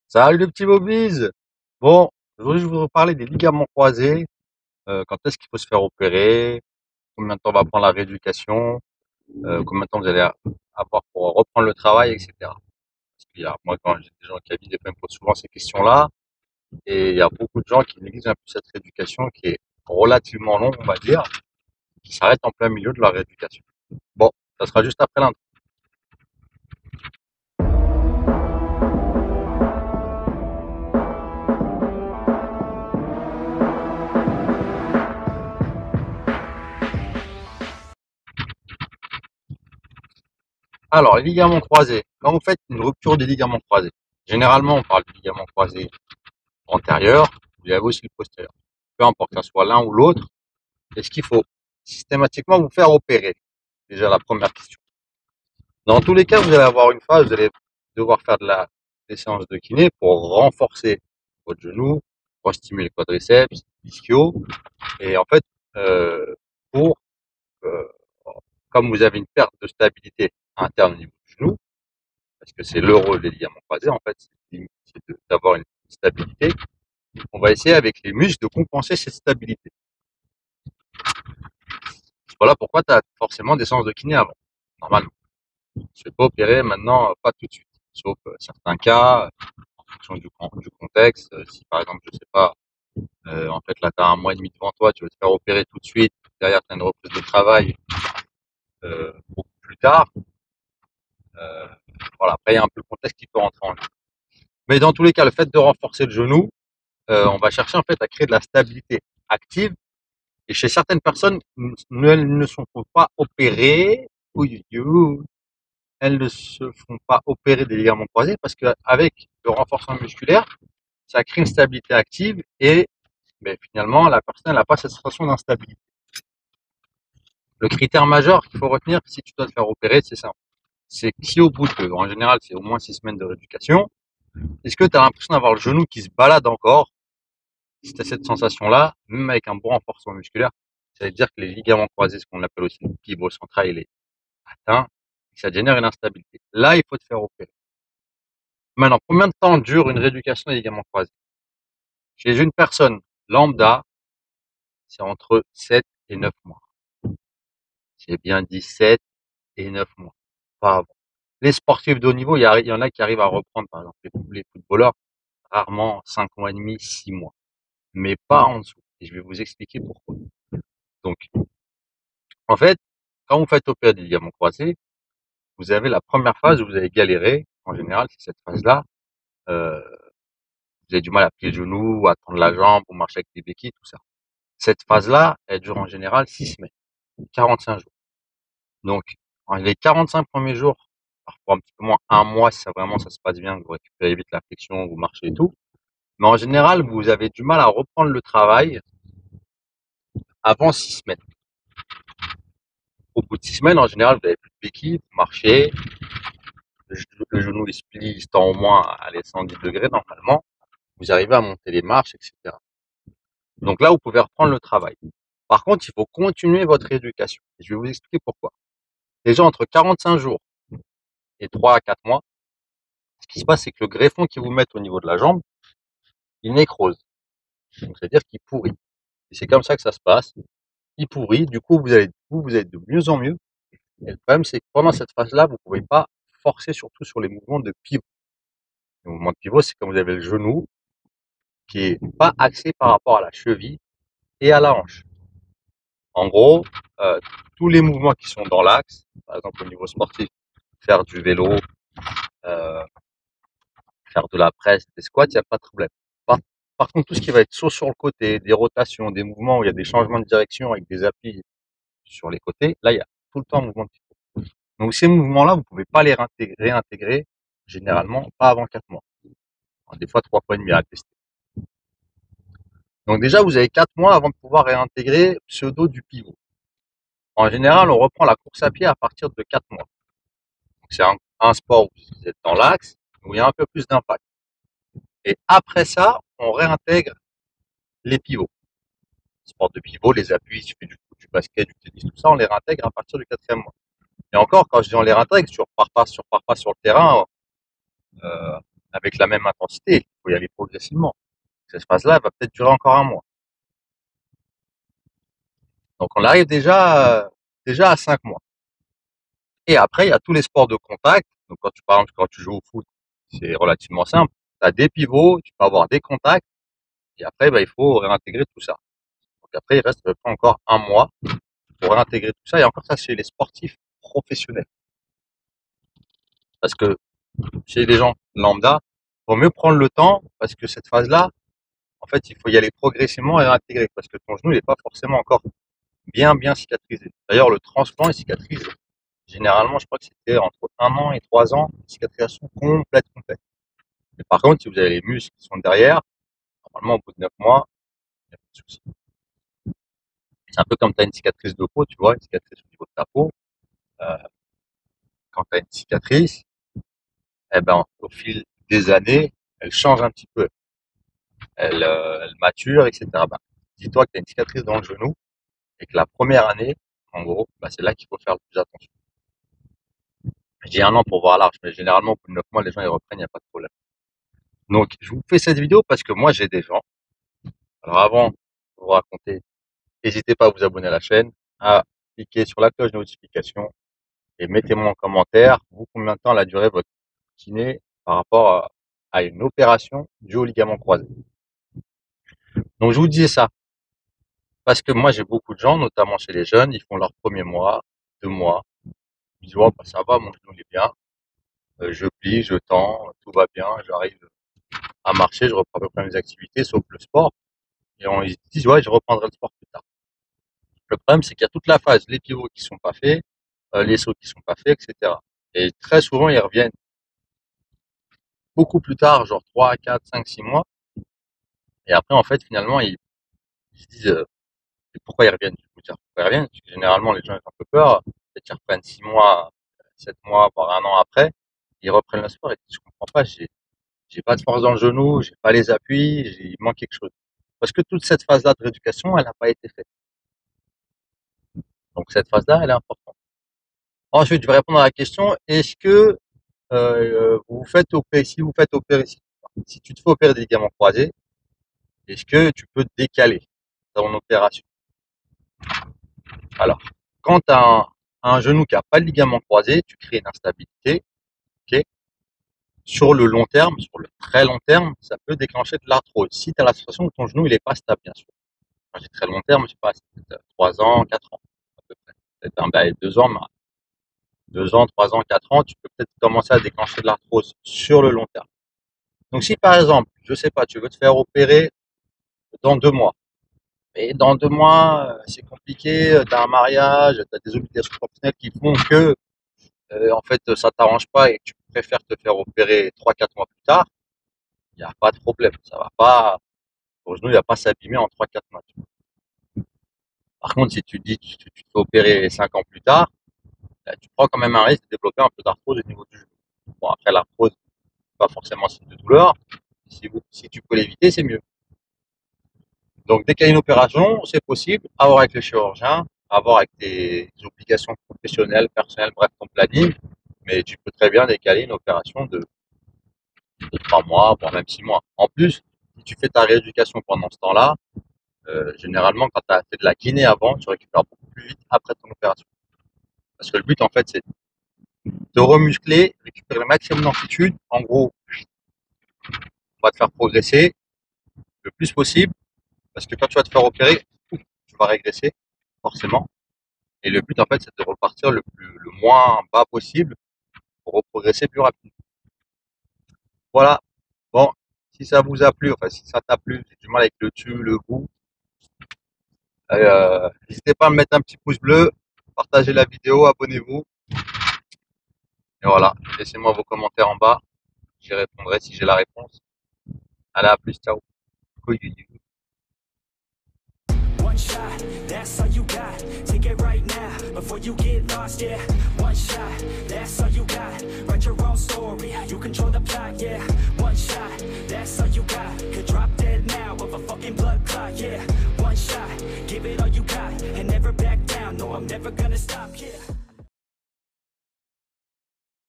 Salut le petit Bobise. Bon, aujourd'hui je voudrais vous parler des ligaments croisés, quand est-ce qu'il faut se faire opérer, combien de temps va prendre la rééducation, combien de temps vous allez avoir pour reprendre le travail, etc. Parce qu'il y a, moi quand j'ai des gens qui habitent, des fois ils me posent souvent ces questions-là, et il y a beaucoup de gens qui négligent un peu cette rééducation qui est relativement longue, on va dire, qui s'arrête en plein milieu de la rééducation. Bon, ça sera juste après l'intro. Alors, les ligaments croisés. Quand vous faites une rupture des ligaments croisés, généralement on parle de ligaments croisés antérieur, vous avez aussi le postérieur. Peu importe que ce soit l'un ou l'autre, est-ce qu'il faut systématiquement vous faire opérer? Déjà la première question. Dans tous les cas, vous allez avoir une phase, vous allez devoir faire des séances de kiné pour renforcer votre genou, pour stimuler le quadriceps, l'ischio, et en fait, euh, pour, euh, comme vous avez une perte de stabilité interne au niveau du genou, parce que c'est le rôle des ligaments croisés, en fait, c'est d'avoir une stabilité, on va essayer avec les muscles de compenser cette stabilité. Voilà pourquoi tu as forcément des séances de kiné avant, normalement. Je ne vais pas opérer maintenant, pas tout de suite. Sauf certains cas, en fonction du contexte. Si par exemple, je sais pas, en fait là tu as un mois et demi devant toi, tu veux te faire opérer tout de suite, derrière tu as une reprise de travail beaucoup plus tard. Euh, voilà, après il y a un peu le contexte qui peut rentrer en jeu. Mais dans tous les cas, le fait de renforcer le genou, on va chercher en fait à créer de la stabilité active. Et chez certaines personnes, elles ne sont pas opérées. Elles ne se font pas opérer des ligaments croisés parce qu'avec le renforcement musculaire, ça crée une stabilité active et finalement, la personne n'a pas cette sensation d'instabilité. Le critère majeur qu'il faut retenir si tu dois te faire opérer, c'est ça. C'est que si au bout de, en général, c'est au moins 6 semaines de rééducation, est-ce que tu as l'impression d'avoir le genou qui se balade encore? Si tu as cette sensation-là, même avec un bon renforcement musculaire, ça veut dire que les ligaments croisés, ce qu'on appelle aussi le pivot central, il est atteint, et ça génère une instabilité. Là, il faut te faire opérer. Maintenant, combien de temps dure une rééducation des ligaments croisés? Chez une personne lambda, c'est entre 7 et 9 mois. J'ai bien dit 7 et 9 mois, pas avant. Les sportifs de haut niveau, il y en a qui arrivent à reprendre, par exemple, les footballeurs, rarement 5 mois et demi, 6 mois, mais pas en dessous. Et je vais vous expliquer pourquoi. Donc, en fait, quand vous faites opérer des ligaments croisés, vous avez la première phase où vous allez galérer. En général, c'est cette phase-là. Euh, vous avez du mal à plier le genou, à tendre la jambe, ou marcher avec des béquilles, tout ça. Cette phase-là, elle dure en général 6 semaines, 45 jours. Donc, les 45 premiers jours, parfois un petit peu moins, un mois si ça vraiment ça se passe bien, que vous récupérez vite la flexion, vous marchez et tout. Mais en général, vous avez du mal à reprendre le travail avant 6 semaines. Au bout de 6 semaines, en général, vous avez plus de béquilles, vous marchez, le genou il se plie, il se tend au moins à les 110 degrés normalement. Vous arrivez à monter les marches, etc. Donc là, vous pouvez reprendre le travail. Par contre, il faut continuer votre rééducation. Et je vais vous expliquer pourquoi. Déjà, entre 45 jours et 3 à 4 mois, ce qui se passe, c'est que le greffon qu'ils vous mettent au niveau de la jambe, il nécrose. Donc, c'est-à-dire qu'il pourrit. Et c'est comme ça que ça se passe. Il pourrit. Du coup, vous êtes de mieux en mieux. Et le problème, c'est que pendant cette phase-là, vous ne pouvez pas forcer surtout sur les mouvements de pivot. Le mouvement de pivot, c'est quand vous avez le genou qui est pas axé par rapport à la cheville et à la hanche. En gros, euh, tous les mouvements qui sont dans l'axe, par exemple au niveau sportif, faire du vélo, euh, faire de la presse, des squats, il n'y a pas de problème. Par, par contre, tout ce qui va être saut sur le côté, des rotations, des mouvements où il y a des changements de direction avec des appuis sur les côtés, là, il y a tout le temps un mouvement de pivot. Donc ces mouvements-là, vous ne pouvez pas les réintégrer, généralement, pas avant 4 mois. Des fois 3 fois et demi à tester. Donc déjà, vous avez 4 mois avant de pouvoir réintégrer pseudo du pivot. En général, on reprend la course à pied à partir de 4 mois. C'est un sport où vous êtes dans l'axe, où il y a un peu plus d'impact. Et après ça, on réintègre les pivots. Sport de pivot, les appuis, si tu fais du basket, du tennis, tout ça, on les réintègre à partir du quatrième mois. Et encore, quand je dis on les réintègre, tu repars pas sur le terrain avec la même intensité. Il faut y aller progressivement. Cette phase-là, elle va peut-être durer encore un mois. Donc on arrive déjà à 5 mois. Et après, il y a tous les sports de contact. Donc par exemple, quand tu joues au foot, c'est relativement simple. Tu as des pivots, tu peux avoir des contacts, et après, il faut réintégrer tout ça. Donc après, il reste à peu près encore un mois pour réintégrer tout ça. Et encore ça, chez les sportifs professionnels. Parce que chez les gens lambda, il vaut mieux prendre le temps, parce que cette phase-là, en fait, il faut y aller progressivement et réintégrer, parce que ton genou, il n'est pas forcément encore bien cicatrisé. D'ailleurs, le transplant, il cicatrise généralement, je crois que c'était entre 1 an et 3 ans, cicatrisation complète. Mais par contre, si vous avez les muscles qui sont derrière, normalement, au bout de 9 mois, il n'y a pas de souci. C'est un peu comme tu as une cicatrice de peau, tu vois, une cicatrice au niveau de ta peau. Euh, Quand tu as une cicatrice, eh ben, au fil des années, elle change un petit peu. Elle mature, etc. Ben, dis-toi que tu as une cicatrice dans le genou et que la première année, en gros, c'est là qu'il faut faire le plus attention. J'ai 1 an pour voir large, mais généralement, au bout de 9 mois, les gens ils reprennent, il n'y a pas de problème. Donc, je vous fais cette vidéo parce que moi, j'ai des gens. Alors, avant de vous raconter, n'hésitez pas à vous abonner à la chaîne, à cliquer sur la cloche de notification et mettez-moi en commentaire, vous, combien de temps elle a duré votre kiné par rapport à une opération due au ligament croisé. Donc, je vous disais ça parce que moi, j'ai beaucoup de gens, notamment chez les jeunes, ils font leur premier mois, 2 mois, ils disent, oh, ça va, mon genou il est bien, je plie, je tends, tout va bien, j'arrive à marcher, je reprends à peu près mes activités, sauf le sport. Et ils se disent, ouais, je reprendrai le sport plus tard. Le problème, c'est qu'il y a toute la phase, les pivots qui sont pas faits, les sauts qui sont pas faits, etc. Et très souvent, ils reviennent beaucoup plus tard, genre 3, 4, 5, 6 mois. Et après, en fait, finalement, ils se disent, pourquoi ils reviennent? Je vais vous dire pourquoi ils reviennent, parce que généralement, les gens ont un peu peur. Peut-être qu'ils reprennent 6 mois, 7 mois, voire 1 an après. Ils reprennent le sport et ils disent, je comprends pas, j'ai pas de force dans le genou, j'ai pas les appuis, il manque quelque chose. Parce que toute cette phase-là de rééducation, elle n'a pas été faite. Donc cette phase-là, elle est importante. Ensuite, je vais répondre à la question, est-ce que vous faites opérer, si tu te fais opérer des ligaments croisés, est-ce que tu peux décaler ton opération? Alors, quand tu as un genou qui n'a pas de ligament croisé, tu crées une instabilité. Ok, sur le long terme, sur le très long terme, ça peut déclencher de l'arthrose. Si tu as la sensation que ton genou il est pas stable, bien sûr. Quand j'ai très long terme, je sais pas, c'est peut-être 3 ans, 4 ans, à peu près. Peut-être 2 ans, 2 ans, 3 ans, 4 ans, tu peux peut-être commencer à déclencher de l'arthrose sur le long terme. Donc si par exemple, je sais pas, tu veux te faire opérer dans 2 mois, et dans 2 mois, c'est compliqué, tu as un mariage, tu as des obligations professionnelles qui font que, en fait, ça t'arrange pas et que tu préfères te faire opérer 3, 4 mois plus tard, il n'y a pas de problème. Ça va pas, ton genou, il va pas s'abîmer en 3, 4 mois. Par contre, si tu dis que tu te fais opérer 5 ans plus tard, tu prends quand même un risque de développer un peu d'arthrose au niveau du genou. Bon, après, l'arthrose, pas forcément signe de douleur. Si tu peux l'éviter, c'est mieux. Donc, dès qu'il y a une opération, c'est possible, à voir avec le chirurgien, à voir avec tes obligations professionnelles, personnelles, bref, ton planning. Mais tu peux très bien décaler une opération de 3 mois, voire même 6 mois. En plus, si tu fais ta rééducation pendant ce temps-là, généralement, quand tu as fait de la kiné avant, tu récupères beaucoup plus vite après ton opération. Parce que le but, en fait, c'est de remuscler, récupérer le maximum d'amplitude. En gros, on va te faire progresser le plus possible. Parce que quand tu vas te faire opérer, tu vas régresser, forcément. Et le but, en fait, c'est de repartir le moins bas possible pour reprogresser plus rapidement. Voilà. Bon, si ça vous a plu, enfin, si ça t'a plu, j'ai du mal avec le tu, le vous. N'hésitez pas à me mettre un petit pouce bleu, partagez la vidéo, abonnez-vous. Et voilà, laissez-moi vos commentaires en bas. J'y répondrai si j'ai la réponse. Allez, à plus, ciao. One shot, that's all you got. Take it right now, before you get lost, yeah. One shot, that's all you got. Write your own story.